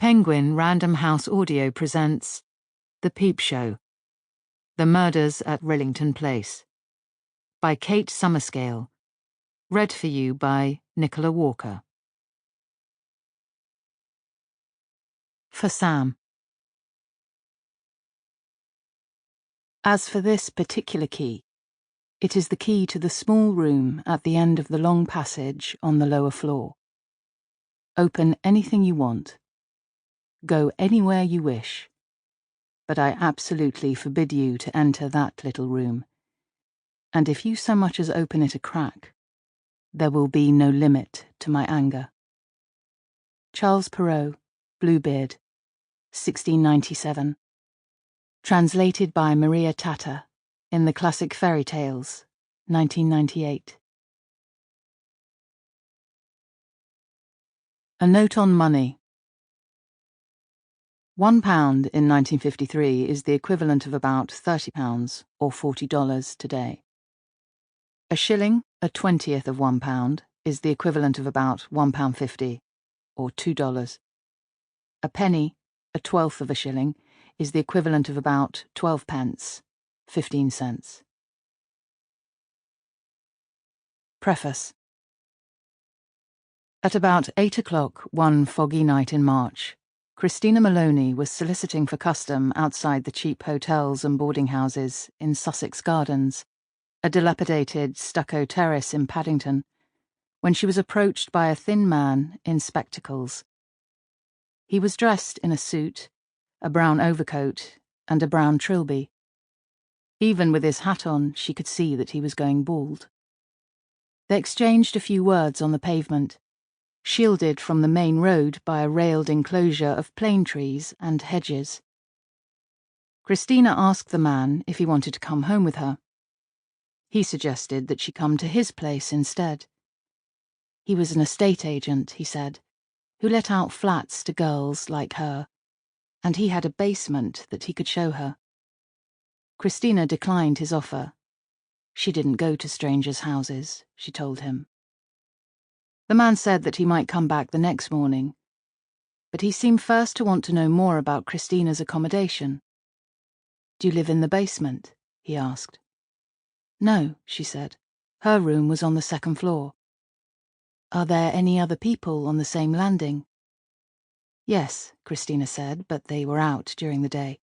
Penguin Random House Audio presents The Peepshow, The Murders at Rillington Place, by Kate Summerscale, read for you by Nicola Walker. For Sam. As for this particular key, it is the key to the small room at the end of the long passage on the lower floor. Open anything you want. Go anywhere you wish. But I absolutely forbid you to enter that little room. And if you so much as open it a crack, there will be no limit to my anger. Charles Perrault, Bluebeard, 1697. Translated by Maria Tata in the Classic Fairy Tales, 1998. A note on money. £1 in 1953 is the equivalent of about £30 or $40 today. A shilling, a 20th of £1, is the equivalent of about £1.50 or $2. A penny, a 12th of a shilling, is the equivalent of about 12 pence, 15 cents. Preface. At about 8 o'clock one foggy night in March, Christina Maloney was soliciting for custom outside the cheap hotels and boarding houses in Sussex Gardens, a dilapidated stucco terrace in Paddington, when she was approached by a thin man in spectacles. He was dressed in a suit, a brown overcoat, and a brown trilby. Even with his hat on, she could see that he was going bald. They exchanged a few words on the pavement, shielded from the main road by a railed enclosure of plane trees and hedges. Christina asked the man if he wanted to come home with her. He suggested that she come to his place instead. He was an estate agent, he said, who let out flats to girls like her, and he had a basement that he could show her. Christina declined his offer. She didn't go to strangers' houses, she told him. The man said that he might come back the next morning, but he seemed first to want to know more about Christina's accommodation. "Do you live in the basement?" he asked. "No," she said. "Her room was on the second floor." "Are there any other people on the same landing?" "Yes," Christina said, "but they were out during the day."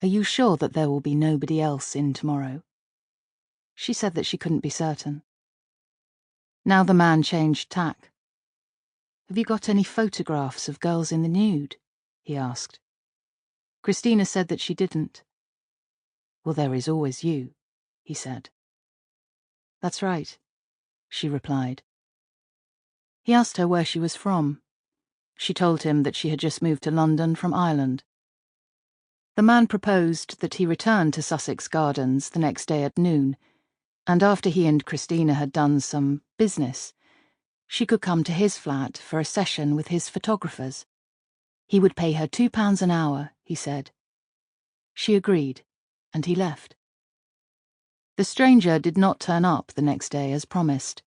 "Are you sure that there will be nobody else in tomorrow?" She said that she couldn't be certain. Now the man changed tack. "Have you got any photographs of girls in the nude?" he asked. Christina said that she didn't. "Well, there is always you," he said. "That's right," she replied. He asked her where she was from. She told him that she had just moved to London from Ireland. The man proposed that he return to Sussex Gardens the next day at noon, and after he and Christina had done some business, she could come to his flat for a session with his photographers. He would pay her £2 an hour, he said. She agreed, and he left. The stranger did not turn up the next day as promised,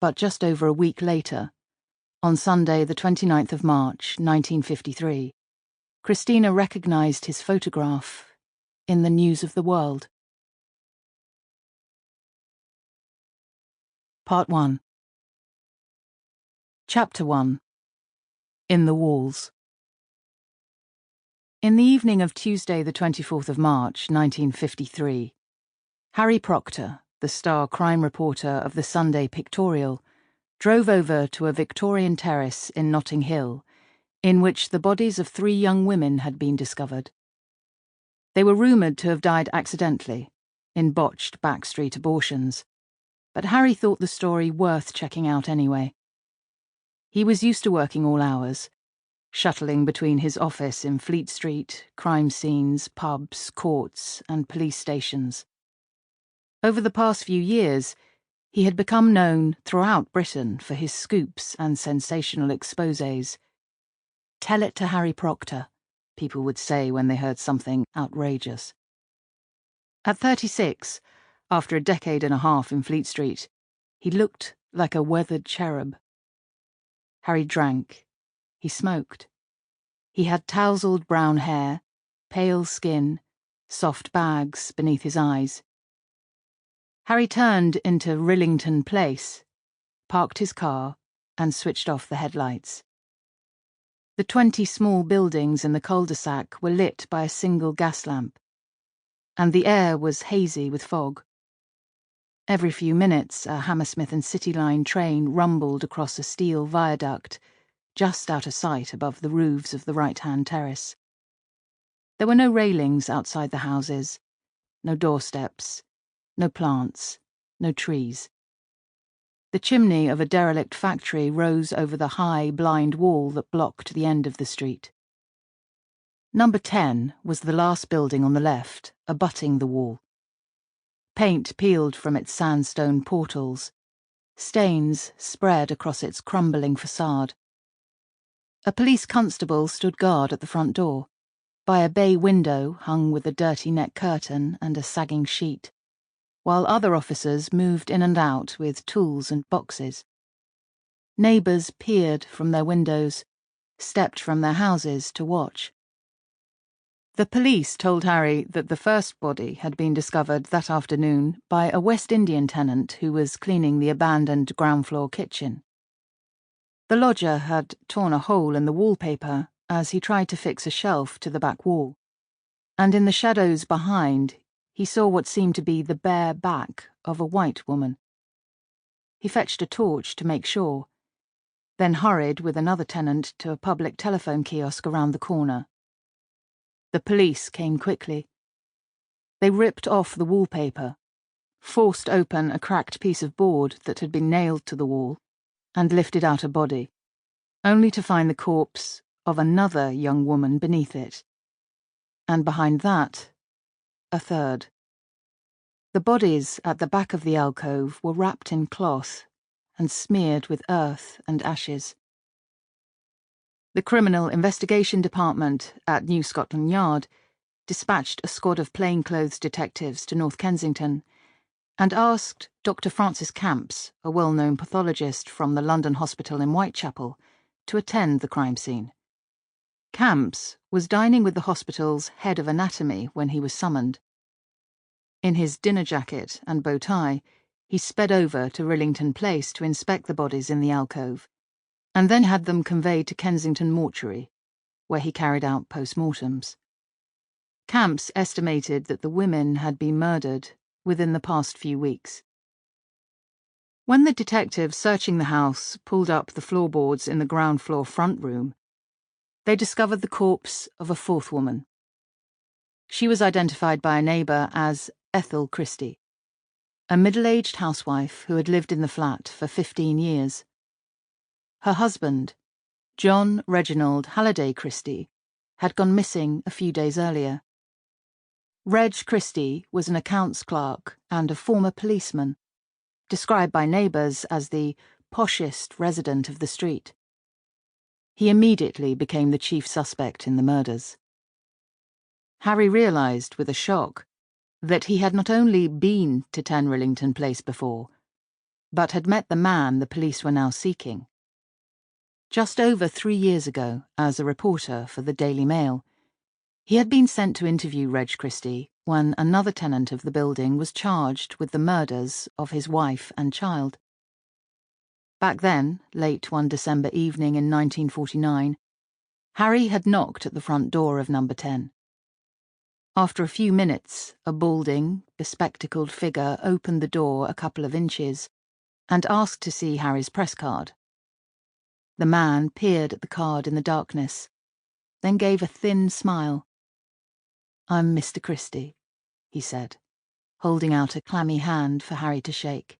but just over a week later, on Sunday the 29th of March, 1953, Christina recognized his photograph in the News of the World. Part 1. Chapter 1. In the Walls. In the evening of Tuesday the 24th of March, 1953, Harry Proctor, the star crime reporter of the Sunday Pictorial, drove over to a Victorian terrace in Notting Hill, in which the bodies of 3 young women had been discovered. They were rumoured to have died accidentally, in botched backstreet abortions, but Harry thought the story worth checking out anyway. He was used to working all hours, shuttling between his office in Fleet Street, crime scenes, pubs, courts, and police stations. Over the past few years, he had become known throughout Britain for his scoops and sensational exposés. "Tell it to Harry Proctor," people would say when they heard something outrageous. At 36, after a decade and a half in Fleet Street, he looked like a weathered cherub. Harry drank. He smoked. He had tousled brown hair, pale skin, soft bags beneath his eyes. Harry turned into Rillington Place, parked his car, and switched off the headlights. The 20 small buildings in the cul-de-sac were lit by a single gas lamp, and the air was hazy with fog. Every few minutes, a Hammersmith and City Line train rumbled across a steel viaduct, just out of sight above the roofs of the right-hand terrace. There were no railings outside the houses, no doorsteps, no plants, no trees. The chimney of a derelict factory rose over the high, blind wall that blocked the end of the street. Number 10 was the last building on the left, abutting the wall. Paint peeled from its sandstone portals. Stains spread across its crumbling facade. A police constable stood guard at the front door, by a bay window hung with a dirty net curtain and a sagging sheet, while other officers moved in and out with tools and boxes. Neighbours peered from their windows, stepped from their houses to watch. The police told Harry that the first body had been discovered that afternoon by a West Indian tenant who was cleaning the abandoned ground-floor kitchen. The lodger had torn a hole in the wallpaper as he tried to fix a shelf to the back wall, and in the shadows behind he saw what seemed to be the bare back of a white woman. He fetched a torch to make sure, then hurried with another tenant to a public telephone kiosk around the corner. The police came quickly. They ripped off the wallpaper, forced open a cracked piece of board that had been nailed to the wall, and lifted out a body, only to find the corpse of another young woman beneath it. And behind that, a third. The bodies at the back of the alcove were wrapped in cloth and smeared with earth and ashes. The Criminal Investigation Department at New Scotland Yard dispatched a squad of plainclothes detectives to North Kensington and asked Dr. Francis Camps, a well-known pathologist from the London Hospital in Whitechapel, to attend the crime scene. Camps was dining with the hospital's head of anatomy when he was summoned. In his dinner jacket and bow tie, he sped over to Rillington Place to inspect the bodies in the alcove, and then had them conveyed to Kensington Mortuary, where he carried out post-mortems. Camps estimated that the women had been murdered within the past few weeks. When the detectives searching the house pulled up the floorboards in the ground floor front room, they discovered the corpse of a fourth woman. She was identified by a neighbour as Ethel Christie, a middle-aged housewife who had lived in the flat for 15 years. Her husband, John Reginald Halliday Christie, had gone missing a few days earlier. Reg Christie was an accounts clerk and a former policeman, described by neighbours as the poshest resident of the street. He immediately became the chief suspect in the murders. Harry realised with a shock that he had not only been to 10 Rillington Place before, but had met the man the police were now seeking. Just over 3 years ago, as a reporter for the Daily Mail, he had been sent to interview Reg Christie when another tenant of the building was charged with the murders of his wife and child. Back then, late one December evening in 1949, Harry had knocked at the front door of number 10. After a few minutes, a balding, bespectacled figure opened the door a couple of inches and asked to see Harry's press card. The man peered at the card in the darkness, then gave a thin smile. "I'm Mr. Christie," he said, holding out a clammy hand for Harry to shake.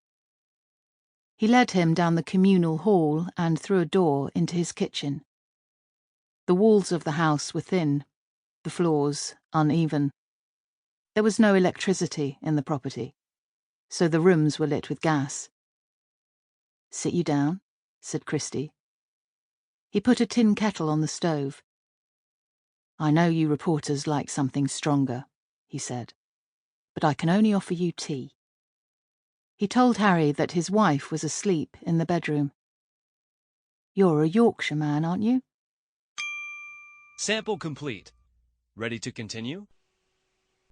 He led him down the communal hall and through a door into his kitchen. The walls of the house were thin, the floors uneven. There was no electricity in the property, so the rooms were lit with gas. "Sit you down," said Christie. He put a tin kettle on the stove. "I know you reporters like something stronger," he said, "but I can only offer you tea." He told Harry that his wife was asleep in the bedroom. "You're a Yorkshire man, aren't you?" Sample complete. Ready to continue?